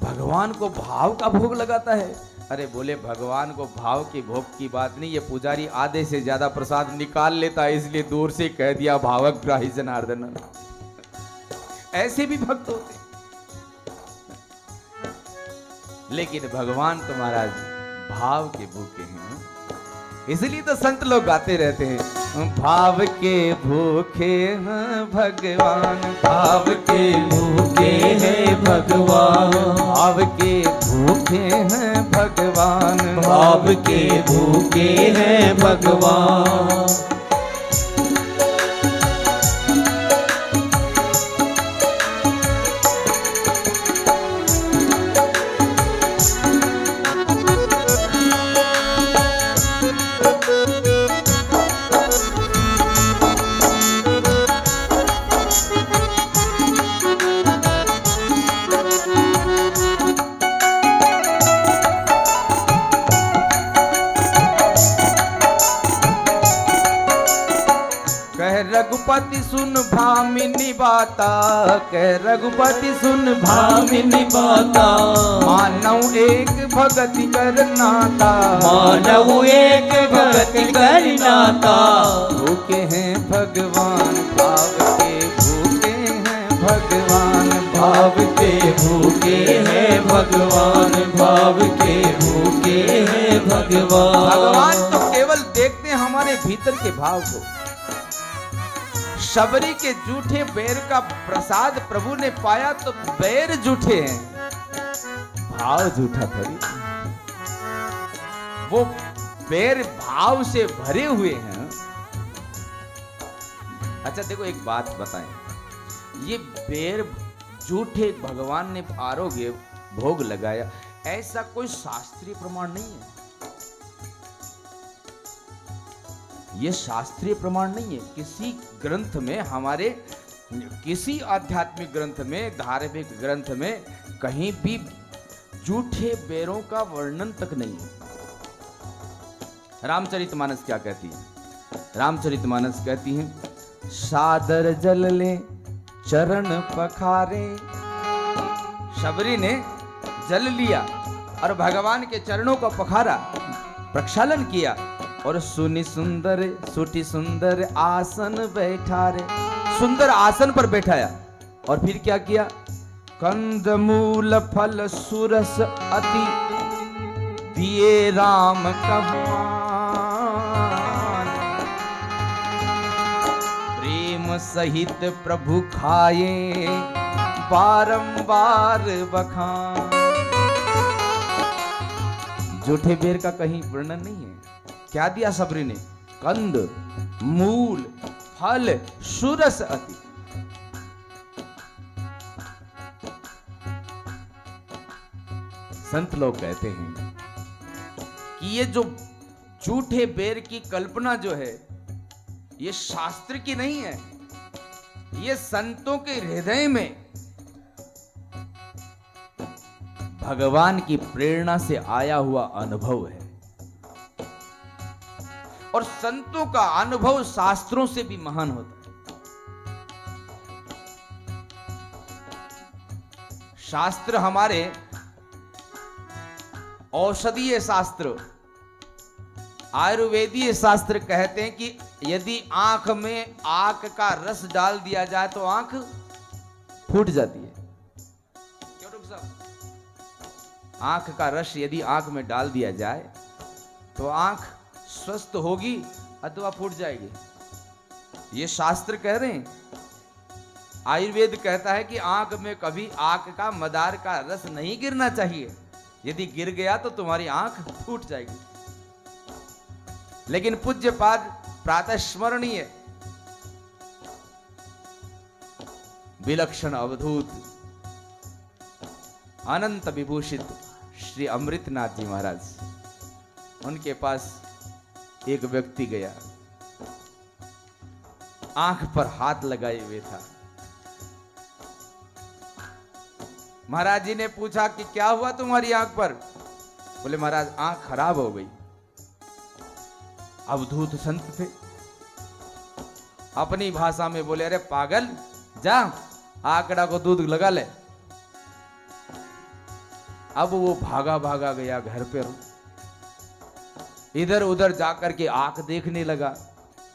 भगवान को भाव का भोग लगाता है। अरे बोले भगवान को भाव की भोग की बात नहीं, ये पुजारी आधे से ज्यादा प्रसाद निकाल लेता है, इसलिए दूर से कह दिया भावक ग्राही जनार्दन। ऐसे भी भक्त होते, लेकिन भगवान तो महाराज भाव के भूखे हैं, इसलिए तो संत लोग गाते रहते हैं भाव के भूखे हैं भगवान, भाव के भूखे हैं भगवान, भाव के भूखे हैं भगवान, भाव के भूखे हैं भगवान। रघुपति सुन भामिनी बाता, कह रघुपति सुन भामिनी बाता। मानव एक भगति करनाता, मानव एक भगति करनाता। भूखे हैं भगवान भाव के, भूखे हैं भगवान भाव के भूखे हैं भगवान, भाव के भूखे हैं भगवान। भगवान तो केवल देखते हैं हमारे भीतर के भाव को। शबरी के जूठे बैर का प्रसाद प्रभु ने पाया तो बैर जूठे हैं, भाव जूठा थोड़ी। वो बैर भाव से भरे हुए हैं। अच्छा देखो एक बात बताएं, ये बैर जूठे भगवान ने आरोग्य भोग लगाया, ऐसा कोई शास्त्रीय प्रमाण नहीं है। ये शास्त्रीय प्रमाण नहीं है। किसी ग्रंथ में, हमारे किसी आध्यात्मिक ग्रंथ में, धार्मिक ग्रंथ में कहीं भी जूठे बेरों का वर्णन तक नहीं है। रामचरितमानस क्या कहती है? रामचरितमानस कहती है, सादर जल ले चरण पखारे। शबरी ने जल लिया और भगवान के चरणों का पखारा, प्रक्षालन किया और सुनी सुंदर आसन बैठा रे, सुंदर आसन पर बैठाया। और फिर क्या किया? कंदमूल फल सुरस अति दिए राम कमान, प्रेम सहित प्रभु खाए बारंबार बखान। जूठे बेर का कहीं वर्णन नहीं है। क्या दिया शबरी ने? कंद मूल फल सुरस अति। संत लोग कहते हैं कि ये जो जूठे बेर की कल्पना जो है, ये शास्त्र की नहीं है, ये संतों के हृदय में भगवान की प्रेरणा से आया हुआ अनुभव है। और संतों का अनुभव शास्त्रों से भी महान होता है। शास्त्र हमारे औषधीय शास्त्र, आयुर्वेदीय शास्त्र कहते हैं कि यदि आंख में आक का रस डाल दिया जाए तो आंख फूट जाती है। क्यों डॉक्टर साहब? आंख का रस यदि आंख में डाल दिया जाए तो आंख स्वस्थ होगी अथवा फूट जाएगी। ये शास्त्र कह रहे हैं। आयुर्वेद कहता है कि आंख में कभी आक का मदार का रस नहीं गिरना चाहिए, यदि गिर गया तो तुम्हारी आंख फूट जाएगी। लेकिन पूज्यपाद प्रातः स्मरणीय विलक्षण अवधूत अनंत विभूषित श्री अमृतनाथ जी महाराज, उनके पास एक व्यक्ति गया, आंख पर हाथ लगाए हुए था। महाराज जी ने पूछा कि क्या हुआ तुम्हारी आंख पर? बोले महाराज आंख खराब हो गई। अवधूत संत थे, अपनी भाषा में बोले अरे पागल, जा आंकड़ा को दूध लगा ले। अब वो भागा भागा गया घर पर, इधर उधर जाकर के आंख देखने लगा।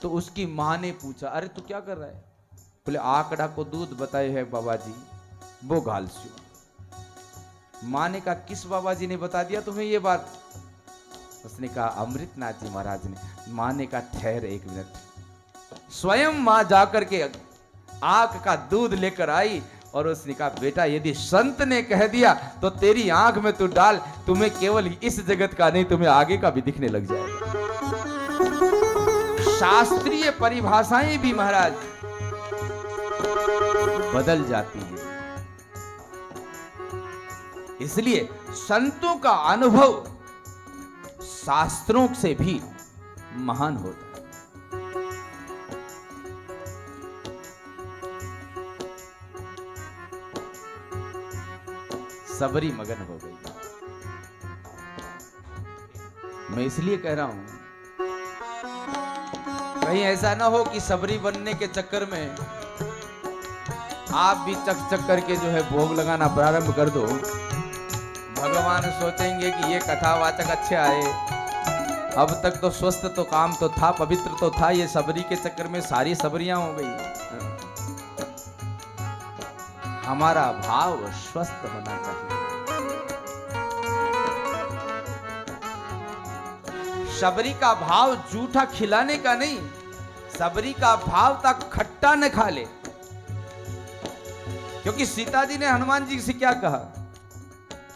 तो उसकी मां ने पूछा अरे तू क्या कर रहा है? बोले आंकड़ा को दूध बताए है बाबा जी, वो घालस्यू। मां ने कहा किस बाबा जी ने बता दिया तुम्हें ये बात? उसने कहा अमृतनाथ जी महाराज ने। मां ने कहा ठहर एक मिनट। स्वयं मां जाकर के आंख का दूध लेकर आई और उसने कहा बेटा यदि संत ने कह दिया तो तेरी आंख में तू डाल, तुम्हें केवल इस जगत का नहीं तुम्हें आगे का भी दिखने लग जाएगा। शास्त्रीय परिभाषाएं भी महाराज बदल जाती है। इसलिए संतों का अनुभव शास्त्रों से भी महान होता है। सबरी मगन हो गई। मैं इसलिए कह रहा हूं कहीं ऐसा ना हो कि सबरी बनने के चक्कर में आप भी चक चक करके जो है भोग लगाना प्रारंभ कर दो। भगवान सोचेंगे कि ये कथावाचक अच्छे आए, अब तक तो स्वस्थ तो काम तो था, पवित्र तो था, ये सबरी के चक्कर में सारी सबरियां हो गई। हमारा भाव स्वस्थ होना चाहिए। सबरी का भाव जूठा खिलाने का नहीं, सबरी का भाव था खट्टा न खा ले। क्योंकि सीता जी ने हनुमान जी से क्या कहा?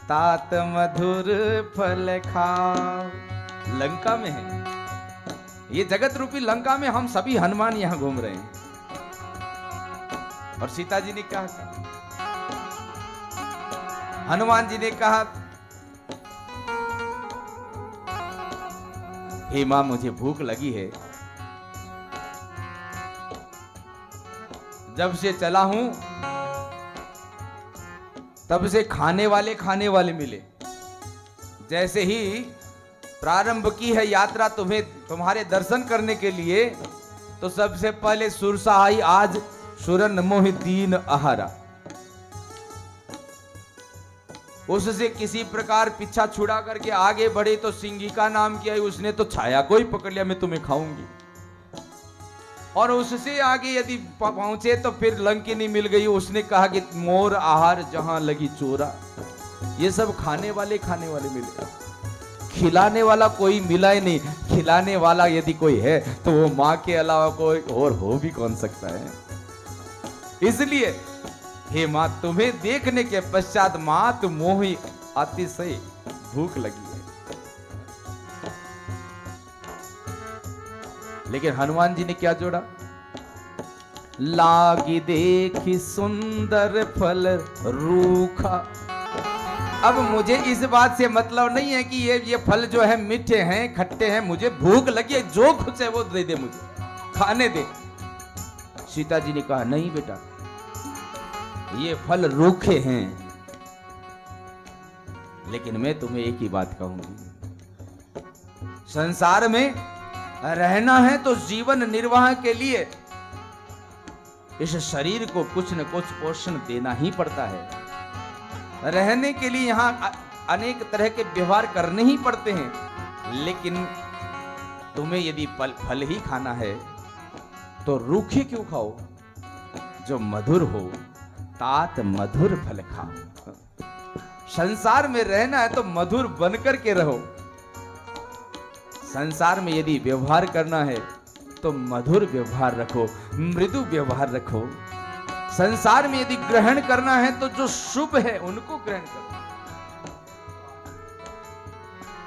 तात मधुर फल खाओ। लंका में है, ये जगत रूपी लंका में हम सभी हनुमान यहां घूम रहे हैं, और सीता जी ने क्या कहा? हनुमान जी ने कहा, हे मां मुझे भूख लगी है, जब से चला हूं तब से खाने वाले मिले। जैसे ही प्रारंभ की है यात्रा तुम्हारे दर्शन करने के लिए, तो सबसे पहले सुरसहाई आज सुरन मोहि दीन आहारा, उससे किसी प्रकार पीछा छुड़ा करके आगे बढ़े तो सिंगिका नाम की आई, उसने तो छाया को ही पकड़ लिया, मैं तुम्हें खाऊंगी। और उससे आगे यदि पहुंचे तो फिर लंकिनी मिल गई, उसने कहा कि मोर आहार जहां लगी चोरा। ये सब खाने वाले मिले, खिलाने वाला कोई मिला ही नहीं। खिलाने वाला यदि कोई है तो वो मां के अलावा कोई और हो भी कौन सकता है। इसलिए हे मां, तुम्हें देखने के पश्चात मात मोहि अतिशय भूख लगी है। लेकिन हनुमान जी ने क्या जोड़ा? लागी देखी सुंदर फल रूखा। अब मुझे इस बात से मतलब नहीं है कि ये फल जो है मीठे हैं, खट्टे हैं, मुझे भूख लगी है, जो कुछ है वो दे दे, मुझे खाने दे। सीता जी ने कहा, नहीं बेटा, ये फल रूखे हैं, लेकिन मैं तुम्हें एक ही बात कहूंगी, संसार में रहना है तो जीवन निर्वाह के लिए इस शरीर को कुछ न कुछ पोषण देना ही पड़ता है। रहने के लिए यहां अनेक तरह के व्यवहार करने ही पड़ते हैं। लेकिन तुम्हें यदि फल ही खाना है तो रूखे क्यों खाओ, जो मधुर हो, तात मधुर फल खाओ। संसार में रहना है तो मधुर बनकर के रहो। संसार में यदि व्यवहार करना है तो मधुर व्यवहार रखो, मृदु व्यवहार रखो। संसार में यदि ग्रहण करना है तो जो शुभ है उनको ग्रहण करो।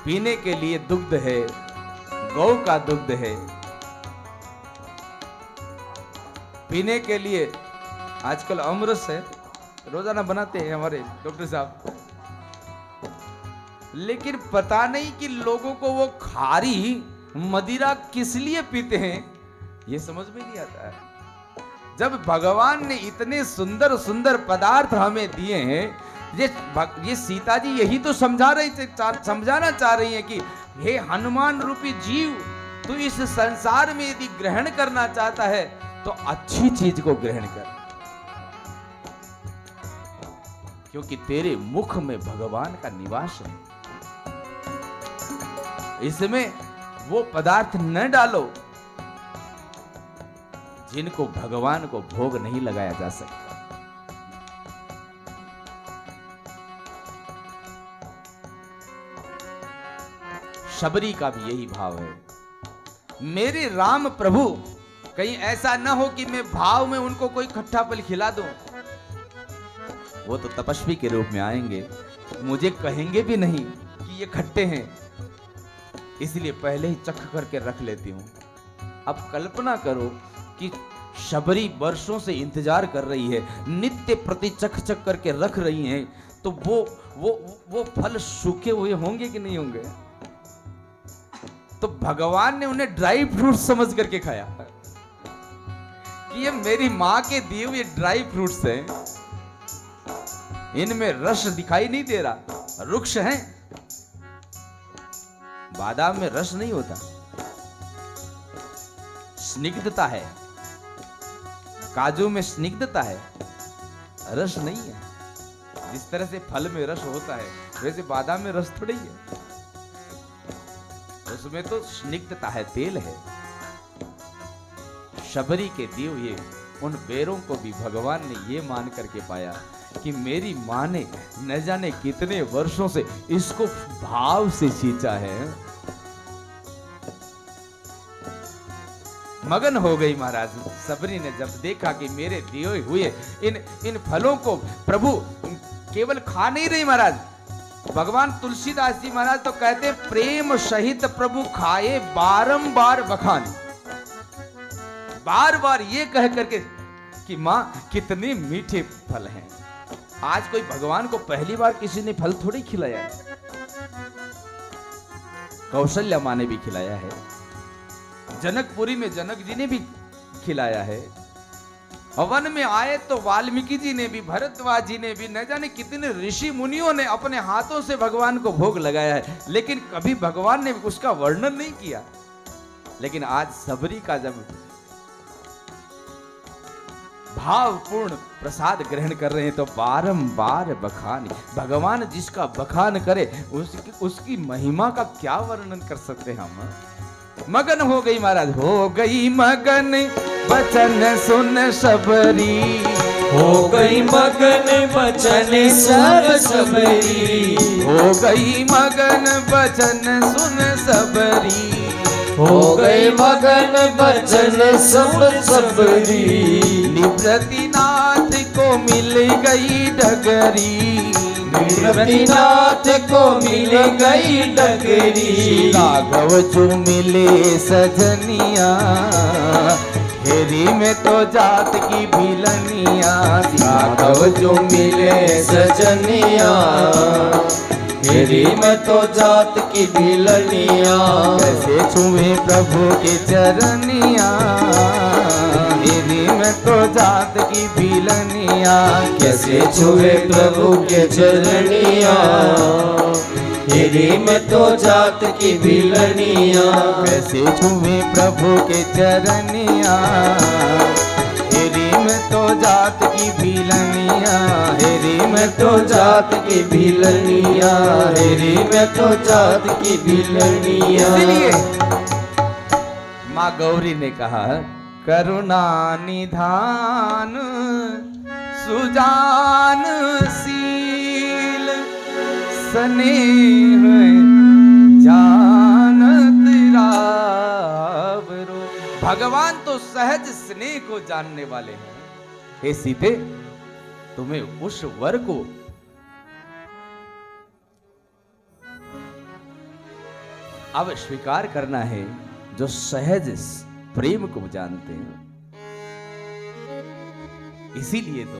पीने के लिए दुग्ध है, गौ का दुग्ध है। पीने के लिए आजकल अमृत है, रोजाना बनाते हैं हमारे डॉक्टर साहब। लेकिन पता नहीं कि लोगों को वो खारी मदिरा किस लिए पीते हैं, ये समझ में नहीं आता है। जब भगवान ने इतने सुंदर सुंदर पदार्थ हमें दिए हैं, ये सीता जी यही तो समझाना चाह रही है कि हे हनुमान रूपी जीव, तू इस संसार में यदि ग्रहण करना चाहता है तो अच्छी चीज को ग्रहण कर, क्योंकि तेरे मुख में भगवान का निवास है। इसमें वो पदार्थ न डालो जिनको भगवान को भोग नहीं लगाया जा सकता। शबरी का भी यही भाव है, मेरे राम प्रभु, कहीं ऐसा ना हो कि मैं भाव में उनको कोई खट्टा फल खिला दूं। वो तो तपस्वी के रूप में आएंगे, मुझे कहेंगे भी नहीं कि ये खट्टे हैं, इसलिए पहले ही चख करके रख लेती हूं। अब कल्पना करो कि शबरी वर्षों से इंतजार कर रही है, नित्य प्रति चख चख करके रख रही हैं, तो वो फल सूखे हुए होंगे कि नहीं होंगे? तो भगवान ने उन्हें ड्राई फ्रूट समझ करके खाया कि ये मेरी मां के दिए हुए ड्राई फ्रूट्स हैं, इनमें रस दिखाई नहीं दे रहा, रुक्ष हैं। बादाम में रस नहीं होता, स्निग्धता है, काजू में स्निग्धता है, रस नहीं है। जिस तरह से फल में रस होता है वैसे बादाम में रस थोड़ी है, उसमें तो स्निग्धता है, तेल है। शबरी के दिए हुए उन बेरों को भी भगवान ने ये मान करके पाया कि मेरी मां ने न जाने कितने वर्षों से इसको भाव से सींचा है। मगन हो गई महाराज। सबरी ने जब देखा कि मेरे दिए हुए इन फलों को प्रभु केवल खा नहीं रही महाराज, भगवान तुलसीदास जी महाराज तो कहते प्रेम सहित प्रभु खाए बारंबार बखान। बार बार ये कह करके कि मां कितने मीठे फल हैं। आज कोई भगवान को पहली बार किसी ने फल थोड़ी खिलाया है, कौशल्या मां ने भी खिलाया है, जनकपुरी में जनक जी ने भी खिलाया है, वन में आए तो वाल्मीकि जी ने भी, भरद्वाज जी ने भी, न जाने कितने ऋषि मुनियों ने अपने हाथों से भगवान को भोग लगाया है, लेकिन कभी भगवान ने उसका वर्णन नहीं किया। लेकिन आज सबरी का जब भावपूर्ण प्रसाद ग्रहण कर रहे हैं तो बारंबार बखान। भगवान जिसका बखान करे उसकी महिमा का क्या वर्णन कर सकते हैं हम। मगन हो गई महाराज, हो गई मगन बचन सुन सबरी, हो गई मगन बचन सब सबरी, हो गई मगन बचन सुन सबरी, हो गए मगन बचन सब सबरी। निवृत्तिनाथ को मिल गई डगरी, निवृत्तिनाथ को मिल गई डगरी। राघव जो मिले सजनिया, हेरी में तो जात की भिलनिया। राघव जो मिले सजनिया, हेरी में तो जात की भिलनिया। कैसे छुए प्रभु के चरनिया, हेरी में तो जात की भिलनिया। कैसे छुए प्रभु के चरनिया, हेरी में तो जात की भिलनिया। कैसे छुए प्रभु के चरनिया, हेरी में तो जात की भिलनिया। हेरी में तो जात की भिलनिया, हेरी में तो जात की भिलनिया। इसलिए माँ गौरी ने कहा करुणा निधान सुजान शील स्नेह जानत रावरो। भगवान तो सहज स्नेह को जानने वाले हैं। हे सीते, तुम्हें उस वर को अब स्वीकार करना है जो सहज प्रेम को जानते हैं। इसीलिए तो